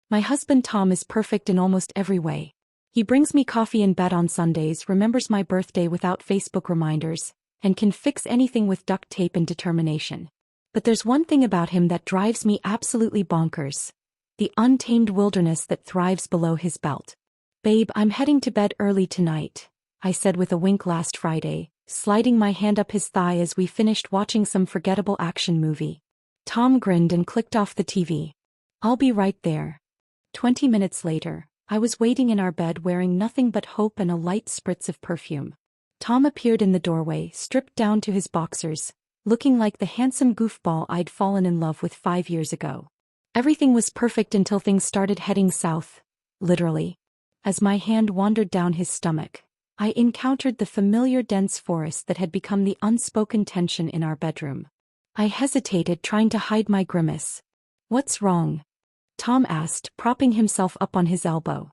My husband Tom is perfect in almost every way. He brings me coffee in bed on Sundays, remembers my birthday without Facebook reminders, and can fix anything with duct tape and determination. But there's one thing about him that drives me absolutely bonkers: the untamed wilderness that thrives below his belt. Babe, I'm heading to bed early tonight, I said with a wink last Friday, sliding my hand up his thigh as we finished watching some forgettable action movie. Tom grinned and clicked off the TV. I'll be right there. 20 minutes later, I was waiting in our bed wearing nothing but hope and a light spritz of perfume. Tom appeared in the doorway, stripped down to his boxers, looking like the handsome goofball I'd fallen in love with 5 years ago. Everything was perfect until things started heading south, literally. As my hand wandered down his stomach, I encountered the familiar dense forest that had become the unspoken tension in our bedroom. I hesitated, trying to hide my grimace. "What's wrong?" Tom asked, propping himself up on his elbow.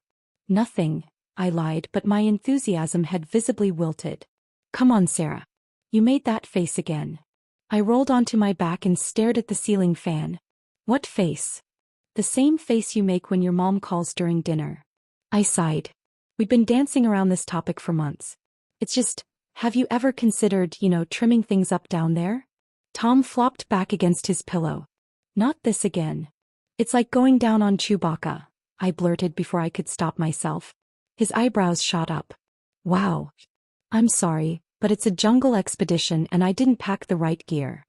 "Nothing," I lied, but my enthusiasm had visibly wilted. "Come on, Sarah. You made that face again." I rolled onto my back and stared at the ceiling fan. "What face?" "The same face you make when your mom calls during dinner." I sighed. We'd been dancing around this topic for months. "It's just, have you ever considered, trimming things up down there?" Tom flopped back against his pillow. "Not this again. It's like going down on Chewbacca," I blurted before I could stop myself. His eyebrows shot up. "Wow. I'm sorry, but it's a jungle expedition and I didn't pack the right gear."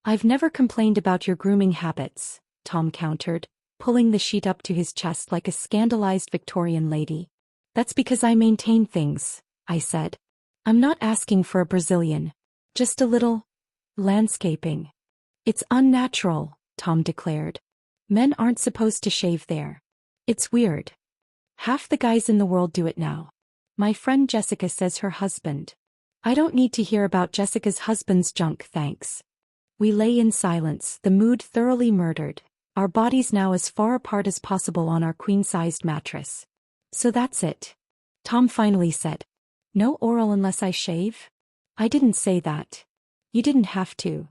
"I've never complained about your grooming habits," Tom countered, pulling the sheet up to his chest like a scandalized Victorian lady. "That's because I maintain things," I said. "I'm not asking for a Brazilian. Just a little landscaping." "It's unnatural," Tom declared. "Men aren't supposed to shave there. It's weird. Half the guys in the world do it now. My friend Jessica says her husband." "I don't need to hear about Jessica's husband's junk, thanks." We lay in silence, the mood thoroughly murdered, our bodies now as far apart as possible on our queen-sized mattress. "So that's it," Tom finally said. "No oral unless I shave?" "I didn't say that. You didn't have to."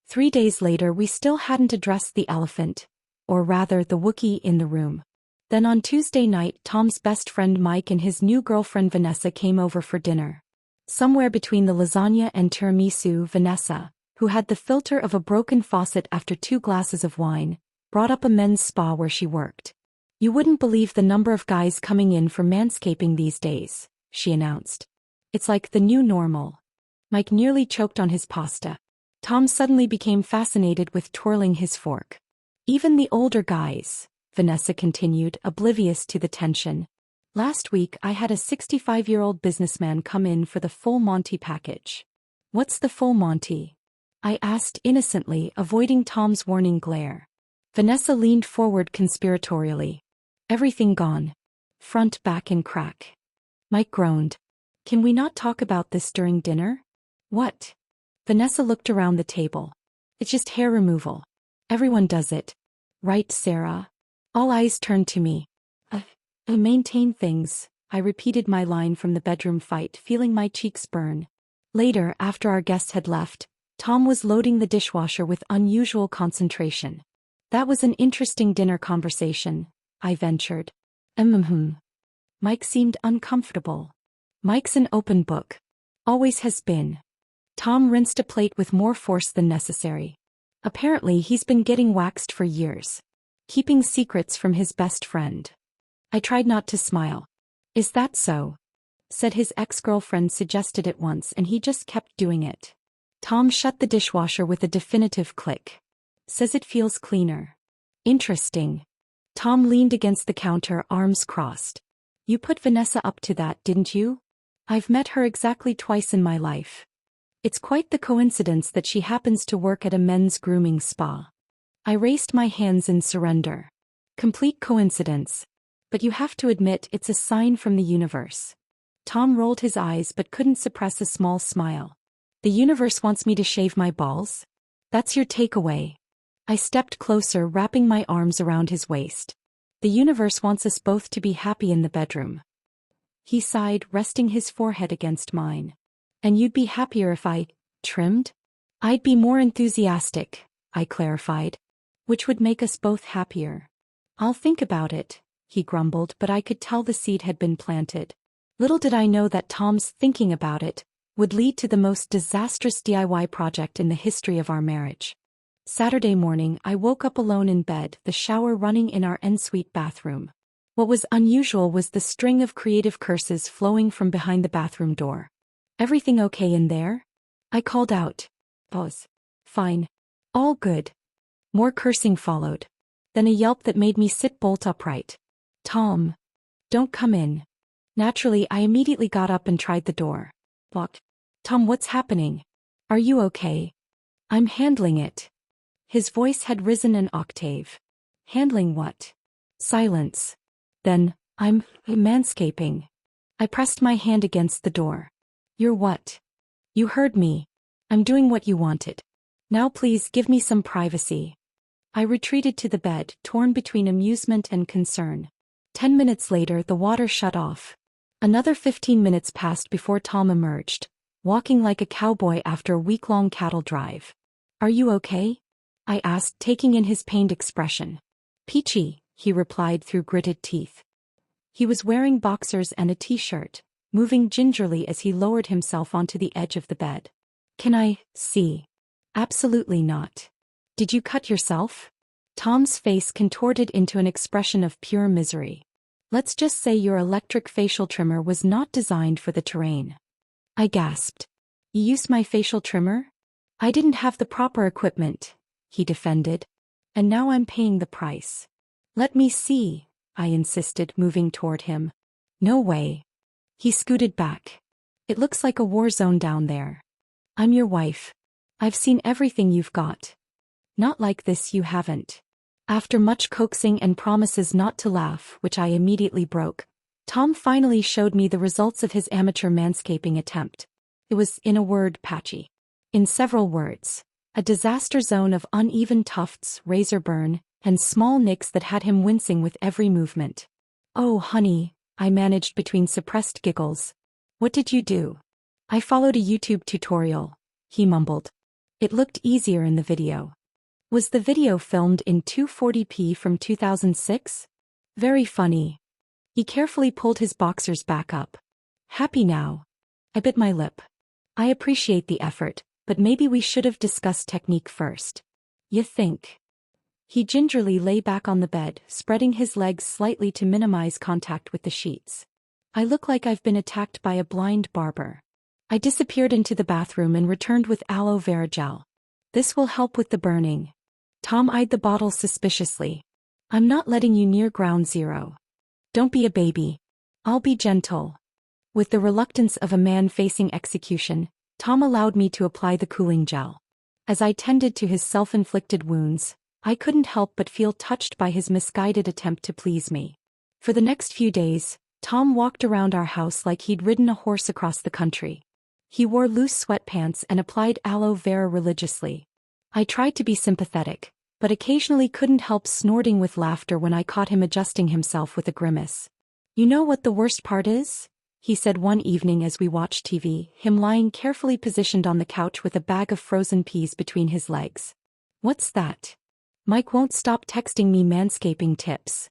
3 days later we still hadn't addressed the elephant, or rather the Wookiee in the room. Then on Tuesday night, Tom's best friend Mike and his new girlfriend Vanessa came over for dinner. Somewhere between the lasagna and tiramisu, Vanessa, who had the filter of a broken faucet after 2 glasses of wine, brought up a men's spa where she worked. "You wouldn't believe the number of guys coming in for manscaping these days," she announced. "It's like the new normal." Mike nearly choked on his pasta. Tom suddenly became fascinated with twirling his fork. "Even the older guys," Vanessa continued, oblivious to the tension. "Last week I had a 65-year-old businessman come in for the full Monty package." "What's the full Monty?" I asked innocently, avoiding Tom's warning glare. Vanessa leaned forward conspiratorially. "Everything gone. Front, back and crack." Mike groaned. "Can we not talk about this during dinner?" "What?" Vanessa looked around the table. "It's just hair removal. Everyone does it. Right, Sarah?" All eyes turned to me. Maintain things," I repeated my line from the bedroom fight, feeling my cheeks burn. Later, after our guests had left, Tom was loading the dishwasher with unusual concentration. "That was an interesting dinner conversation," I ventured. Mike seemed uncomfortable. "Mike's an open book. Always has been." Tom rinsed a plate with more force than necessary. "Apparently he's been getting waxed for years. Keeping secrets from his best friend." I tried not to smile. "Is that so?" Said his ex-girlfriend suggested it once and he just kept doing it. Tom shut the dishwasher with a definitive click. "Says it feels cleaner." "Interesting." Tom leaned against the counter, arms crossed. "You put Vanessa up to that, didn't you?" "I've met her exactly twice in my life. It's quite the coincidence that she happens to work at a men's grooming spa." I raised my hands in surrender. "Complete coincidence. But you have to admit it's a sign from the universe." Tom rolled his eyes but couldn't suppress a small smile. "The universe wants me to shave my balls? That's your takeaway?" I stepped closer, wrapping my arms around his waist. "The universe wants us both to be happy in the bedroom." He sighed, resting his forehead against mine. "And you'd be happier if I trimmed?" "I'd be more enthusiastic," I clarified. "Which would make us both happier." I'll think about it, he grumbled, but I could tell the seed had been planted. Little did I know that Tom's thinking about it would lead to the most disastrous DIY project in the history of our marriage. Saturday morning, I woke up alone in bed, the shower running in our ensuite bathroom. What was unusual was the string of creative curses flowing from behind the bathroom door. "Everything okay in there?" I called out. "Oh's fine. All good." More cursing followed. Then a yelp that made me sit bolt upright. "Tom, don't come in." Naturally, I immediately got up and tried the door. Locked. "Tom, what's happening? Are you okay?" "I'm handling it." His voice had risen an octave. "Handling what?" Silence. Then, "I'm manscaping." I pressed my hand against the door. "You're what?" "You heard me. I'm doing what you wanted. Now please give me some privacy." I retreated to the bed, torn between amusement and concern. 10 minutes later, the water shut off. Another 15 minutes passed before Tom emerged, walking like a cowboy after a week-long cattle drive. "Are you okay?" I asked, taking in his pained expression. "Peachy," he replied through gritted teeth. He was wearing boxers and a t-shirt, moving gingerly as he lowered himself onto the edge of the bed. "Can I see?" "Absolutely not." "Did you cut yourself?" Tom's face contorted into an expression of pure misery. "Let's just say your electric facial trimmer was not designed for the terrain." I gasped. "You used my facial trimmer?" "I didn't have the proper equipment," he defended. "And now I'm paying the price." "Let me see," I insisted, moving toward him. "No way." He scooted back. "It looks like a war zone down there." "I'm your wife. I've seen everything you've got." "Not like this, you haven't." After much coaxing and promises not to laugh, which I immediately broke, Tom finally showed me the results of his amateur manscaping attempt. It was, in a word, patchy. In several words. A disaster zone of uneven tufts, razor burn, and small nicks that had him wincing with every movement. "Oh, honey," I managed between suppressed giggles. "What did you do?" "I followed a YouTube tutorial," he mumbled. "It looked easier in the video." "Was the video filmed in 240p from 2006? Very funny." He carefully pulled his boxers back up. "Happy now?" I bit my lip. "I appreciate the effort, but maybe we should have discussed technique first." "You think?" He gingerly lay back on the bed, spreading his legs slightly to minimize contact with the sheets. "I look like I've been attacked by a blind barber." I disappeared into the bathroom and returned with aloe vera gel. "This will help with the burning." Tom eyed the bottle suspiciously. "I'm not letting you near ground zero." "Don't be a baby. I'll be gentle." With the reluctance of a man facing execution, Tom allowed me to apply the cooling gel. As I tended to his self-inflicted wounds, I couldn't help but feel touched by his misguided attempt to please me. For the next few days, Tom walked around our house like he'd ridden a horse across the country. He wore loose sweatpants and applied aloe vera religiously. I tried to be sympathetic, but occasionally couldn't help snorting with laughter when I caught him adjusting himself with a grimace. "You know what the worst part is?" he said one evening as we watched TV, him lying carefully positioned on the couch with a bag of frozen peas between his legs. "What's that?" "Mike won't stop texting me manscaping tips."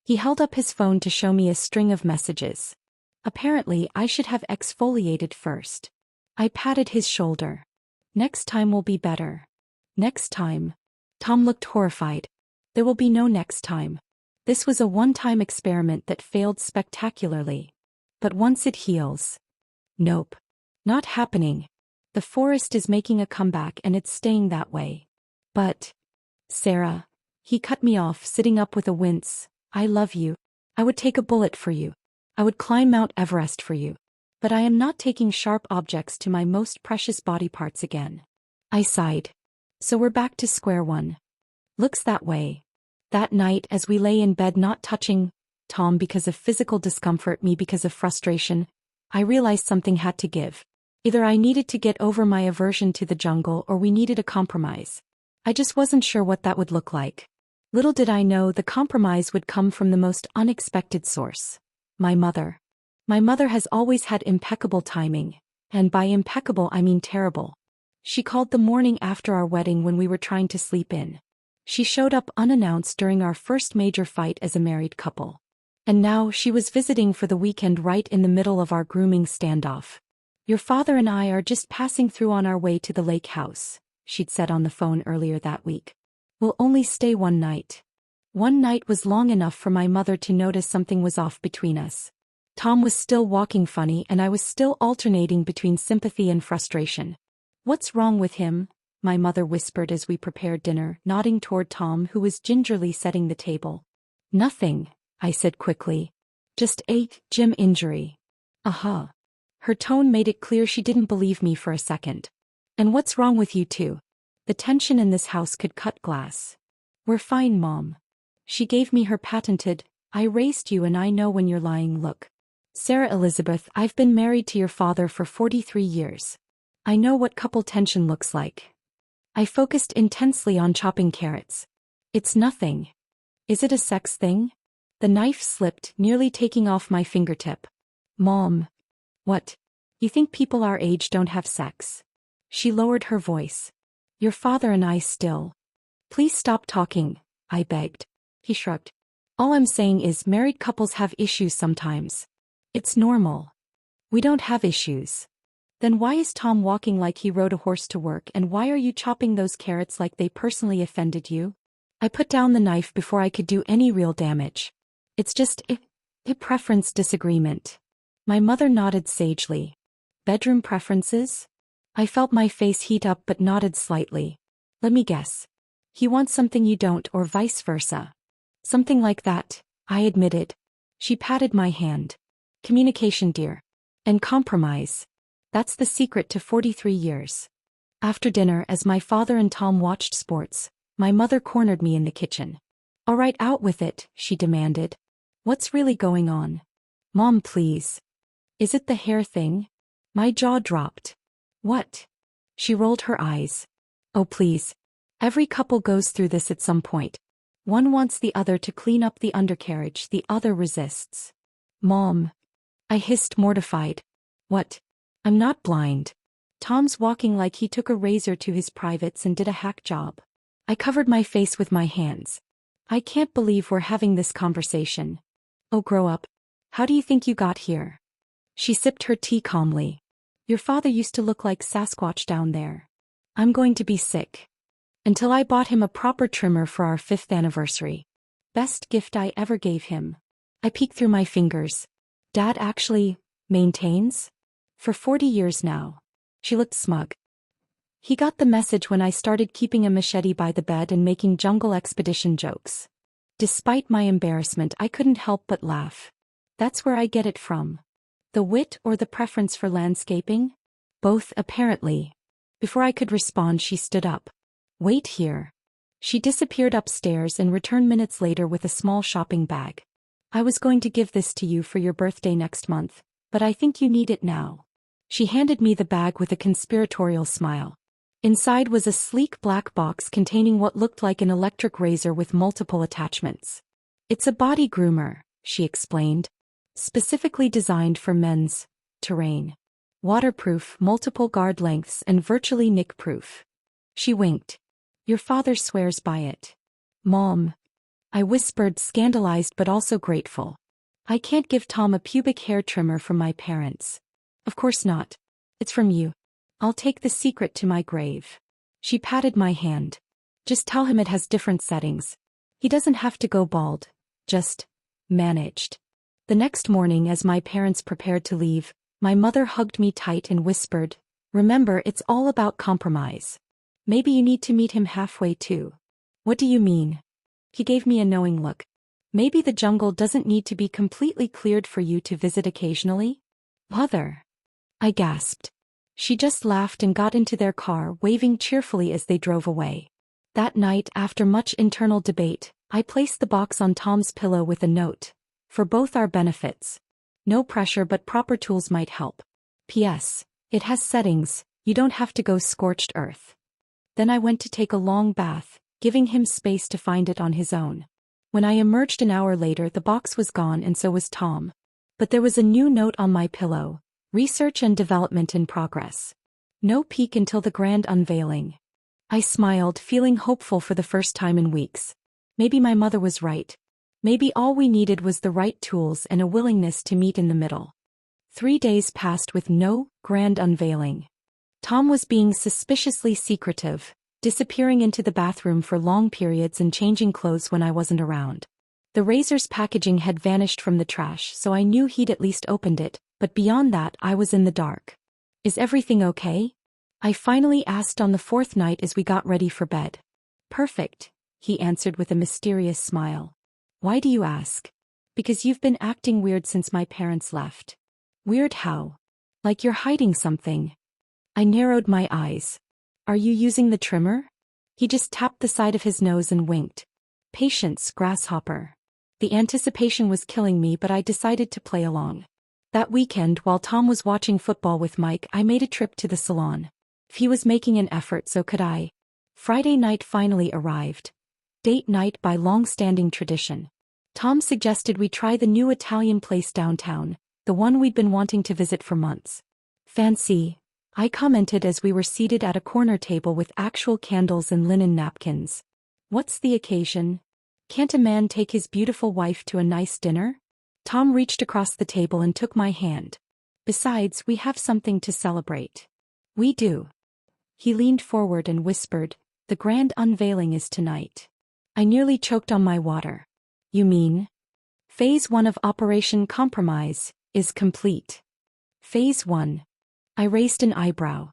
He held up his phone to show me a string of messages. Apparently, I should have exfoliated first. I patted his shoulder. "Next time will be better." "Next time?" Tom looked horrified. "There will be no next time. This was a one-time experiment that failed spectacularly. But once it heals." "Nope. Not happening. The forest is making a comeback and it's staying that way." "But, Sarah," he cut me off, sitting up with a wince, "I love you. I would take a bullet for you. I would climb Mount Everest for you. But I am not taking sharp objects to my most precious body parts again." I sighed. "So we're back to square one." "Looks that way." That night, as we lay in bed not touching, Tom because of physical discomfort, me because of frustration, I realized something had to give. Either I needed to get over my aversion to the jungle or we needed a compromise. I just wasn't sure what that would look like. Little did I know the compromise would come from the most unexpected source. My mother. My mother has always had impeccable timing, and by impeccable I mean terrible. She called the morning after our wedding when we were trying to sleep in. She showed up unannounced during our first major fight as a married couple. And now she was visiting for the weekend right in the middle of our grooming standoff. "Your father and I are just passing through on our way to the lake house," she'd said on the phone earlier that week. "We'll only stay one night." One night was long enough for my mother to notice something was off between us. Tom was still walking funny and I was still alternating between sympathy and frustration. "What's wrong with him?" my mother whispered as we prepared dinner, nodding toward Tom who was gingerly setting the table. "Nothing," I said quickly. "Just a gym injury." "Uh-huh." Her tone made it clear she didn't believe me for a second. "And what's wrong with you two? The tension in this house could cut glass." "We're fine, Mom." She gave me her patented, "I raised you and I know when you're lying" look. "Sarah Elizabeth, I've been married to your father for 43 years. I know what couple tension looks like." I focused intensely on chopping carrots. "It's nothing." "Is it a sex thing?" The knife slipped, nearly taking off my fingertip. "Mom." "What? You think people our age don't have sex?" She lowered her voice. "Your father and I still." "Please stop talking," I begged. He shrugged. "All I'm saying is married couples have issues sometimes. It's normal." "We don't have issues." "Then why is Tom walking like he rode a horse to work and why are you chopping those carrots like they personally offended you?" I put down the knife before I could do any real damage. "It's just a preference disagreement." My mother nodded sagely. "Bedroom preferences?" I felt my face heat up but nodded slightly. "Let me guess. He wants something you don't or vice versa." "Something like that," I admitted. She patted my hand. "Communication, dear. And compromise. That's the secret to 43 years. After dinner, as my father and Tom watched sports, my mother cornered me in the kitchen. "All right, out with it," she demanded. "What's really going on?" "Mom, please." "Is it the hair thing?" My jaw dropped. "What?" She rolled her eyes. "Oh, please. Every couple goes through this at some point. One wants the other to clean up the undercarriage, the other resists." "Mom." I hissed, mortified. "What?" "I'm not blind. Tom's walking like he took a razor to his privates and did a hack job." I covered my face with my hands. "I can't believe we're having this conversation." "Oh, grow up. How do you think you got here?" She sipped her tea calmly. "Your father used to look like Sasquatch down there." "I'm going to be sick." "Until I bought him a proper trimmer for our 5th anniversary. Best gift I ever gave him." I peeked through my fingers. "Dad actually maintains?" "For 40 years now." She looked smug. "He got the message when I started keeping a machete by the bed and making jungle expedition jokes." Despite my embarrassment, I couldn't help but laugh. "That's where I get it from." "The wit or the preference for landscaping?" "Both, apparently." Before I could respond, she stood up. "Wait here." She disappeared upstairs and returned minutes later with a small shopping bag. "I was going to give this to you for your birthday next month, but I think you need it now." She handed me the bag with a conspiratorial smile. Inside was a sleek black box containing what looked like an electric razor with multiple attachments. "It's a body groomer," she explained. "Specifically designed for men's terrain. Waterproof, multiple guard lengths and virtually nick-proof." She winked. "Your father swears by it." "Mom." I whispered, scandalized but also grateful. "I can't give Tom a pubic hair trimmer from my parents." "Of course not. It's from you. I'll take the secret to my grave." She patted my hand. "Just tell him it has different settings. He doesn't have to go bald. Just managed." The next morning, as my parents prepared to leave, my mother hugged me tight and whispered, "Remember, it's all about compromise. Maybe you need to meet him halfway too." "What do you mean?" He gave me a knowing look. "Maybe the jungle doesn't need to be completely cleared for you to visit occasionally?" "Mother." I gasped. She just laughed and got into their car, waving cheerfully as they drove away. That night, after much internal debate, I placed the box on Tom's pillow with a note. "For both our benefits. No pressure, but proper tools might help. P.S. It has settings, you don't have to go scorched earth." Then I went to take a long bath, giving him space to find it on his own. When I emerged an hour later, the box was gone and so was Tom. But there was a new note on my pillow. "Research and development in progress. No peek until the grand unveiling." I smiled, feeling hopeful for the first time in weeks. Maybe my mother was right. Maybe all we needed was the right tools and a willingness to meet in the middle. 3 days passed with no grand unveiling. Tom was being suspiciously secretive, disappearing into the bathroom for long periods and changing clothes when I wasn't around. The razor's packaging had vanished from the trash, so I knew he'd at least opened it, but beyond that I was in the dark. Is everything okay? I finally asked on the 4th night as we got ready for bed. Perfect, he answered with a mysterious smile. Why do you ask? Because you've been acting weird since my parents left. Weird how? Like you're hiding something. I narrowed my eyes. Are you using the trimmer? He just tapped the side of his nose and winked. Patience, grasshopper. The anticipation was killing me, but I decided to play along. That weekend, while Tom was watching football with Mike, I made a trip to the salon. If he was making an effort, so could I. Friday night finally arrived. Date night by long-standing tradition. Tom suggested we try the new Italian place downtown, the one we'd been wanting to visit for months. Fancy, I commented as we were seated at a corner table with actual candles and linen napkins. What's the occasion? Can't a man take his beautiful wife to a nice dinner? Tom reached across the table and took my hand. Besides, we have something to celebrate. We do. He leaned forward and whispered, the grand unveiling is tonight. I nearly choked on my water. You mean? Phase 1 of Operation Compromise is complete. Phase 1. I raised an eyebrow.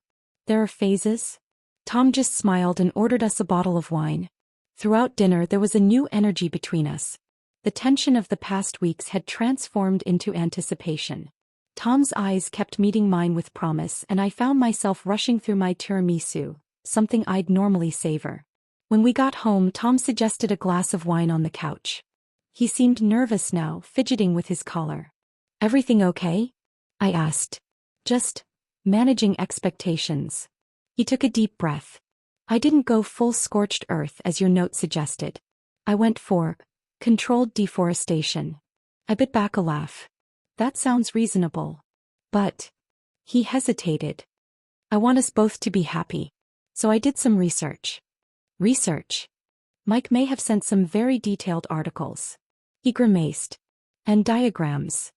There are phases? Tom just smiled and ordered us a bottle of wine. Throughout dinner there was a new energy between us. The tension of the past weeks had transformed into anticipation. Tom's eyes kept meeting mine with promise, and I found myself rushing through my tiramisu, something I'd normally savor. When we got home, Tom suggested a glass of wine on the couch. He seemed nervous now, fidgeting with his collar. Everything okay? I asked. Just managing expectations. He took a deep breath. I didn't go full scorched earth as your note suggested. I went for controlled deforestation. I bit back a laugh. That sounds reasonable. But he hesitated. I want us both to be happy. So I did some research. Research? Mike may have sent some very detailed articles. He grimaced. And diagrams.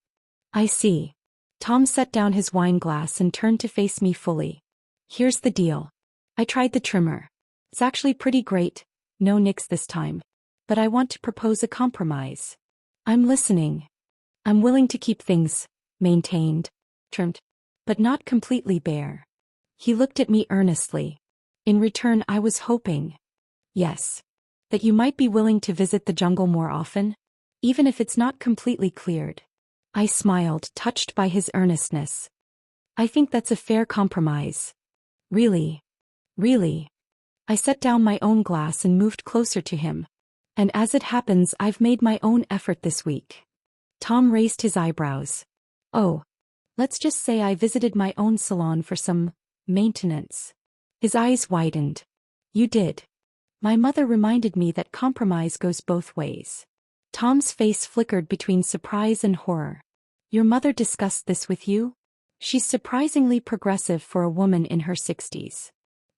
I see. Tom set down his wine glass and turned to face me fully. Here's the deal. I tried the trimmer. It's actually pretty great, no nicks this time. But I want to propose a compromise. I'm listening. I'm willing to keep things maintained, trimmed, but not completely bare. He looked at me earnestly. In return, I was hoping. Yes. That you might be willing to visit the jungle more often, even if it's not completely cleared. I smiled, touched by his earnestness. I think that's a fair compromise. Really? Really? I set down my own glass and moved closer to him. And as it happens, I've made my own effort this week. Tom raised his eyebrows. Oh. Let's just say I visited my own salon for some maintenance. His eyes widened. You did. My mother reminded me that compromise goes both ways. Tom's face flickered between surprise and horror. Your mother discussed this with you? She's surprisingly progressive for a woman in her 60s.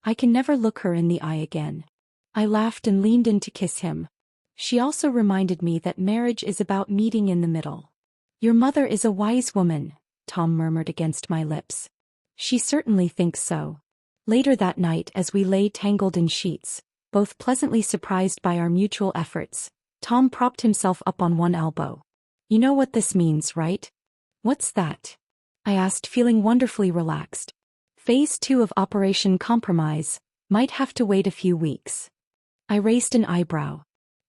I can never look her in the eye again. I laughed and leaned in to kiss him. She also reminded me that marriage is about meeting in the middle. Your mother is a wise woman, Tom murmured against my lips. She certainly thinks so. Later that night, as we lay tangled in sheets, both pleasantly surprised by our mutual efforts, Tom propped himself up on one elbow. You know what this means, right? What's that? I asked, feeling wonderfully relaxed. Phase 2 of Operation Compromise might have to wait a few weeks. I raised an eyebrow.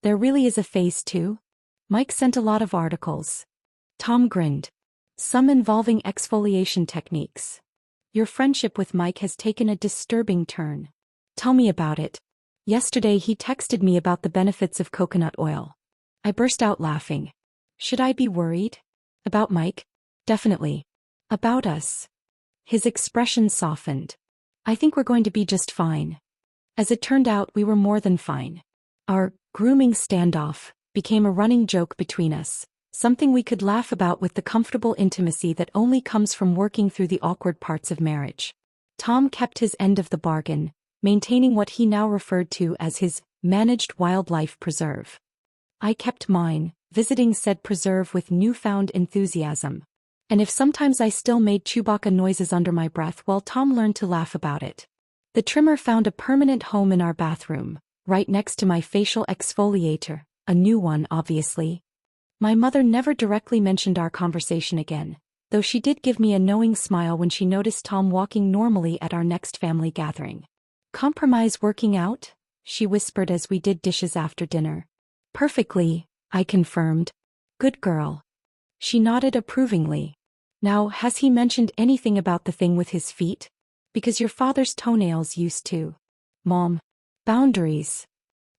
There really is a phase 2? Mike sent a lot of articles. Tom grinned. Some involving exfoliation techniques. Your friendship with Mike has taken a disturbing turn. Tell me about it. Yesterday he texted me about the benefits of coconut oil. I burst out laughing. Should I be worried? About Mike? Definitely. About us. His expression softened. I think we're going to be just fine. As it turned out, we were more than fine. Our grooming standoff became a running joke between us, something we could laugh about with the comfortable intimacy that only comes from working through the awkward parts of marriage. Tom kept his end of the bargain, maintaining what he now referred to as his managed wildlife preserve. I kept mine, visiting said preserve with newfound enthusiasm. And if sometimes I still made Chewbacca noises under my breath, well, Tom learned to laugh about it. The trimmer found a permanent home in our bathroom, right next to my facial exfoliator, a new one obviously. My mother never directly mentioned our conversation again, though she did give me a knowing smile when she noticed Tom walking normally at our next family gathering. "Compromise working out?" she whispered as we did dishes after dinner. "Perfectly," I confirmed. "Good girl." She nodded approvingly. "Now, has he mentioned anything about the thing with his feet? Because your father's toenails used to." "Mom. Boundaries.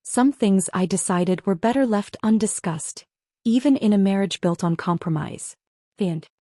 Some things I decided were better left undiscussed, even in a marriage built on compromise." The end.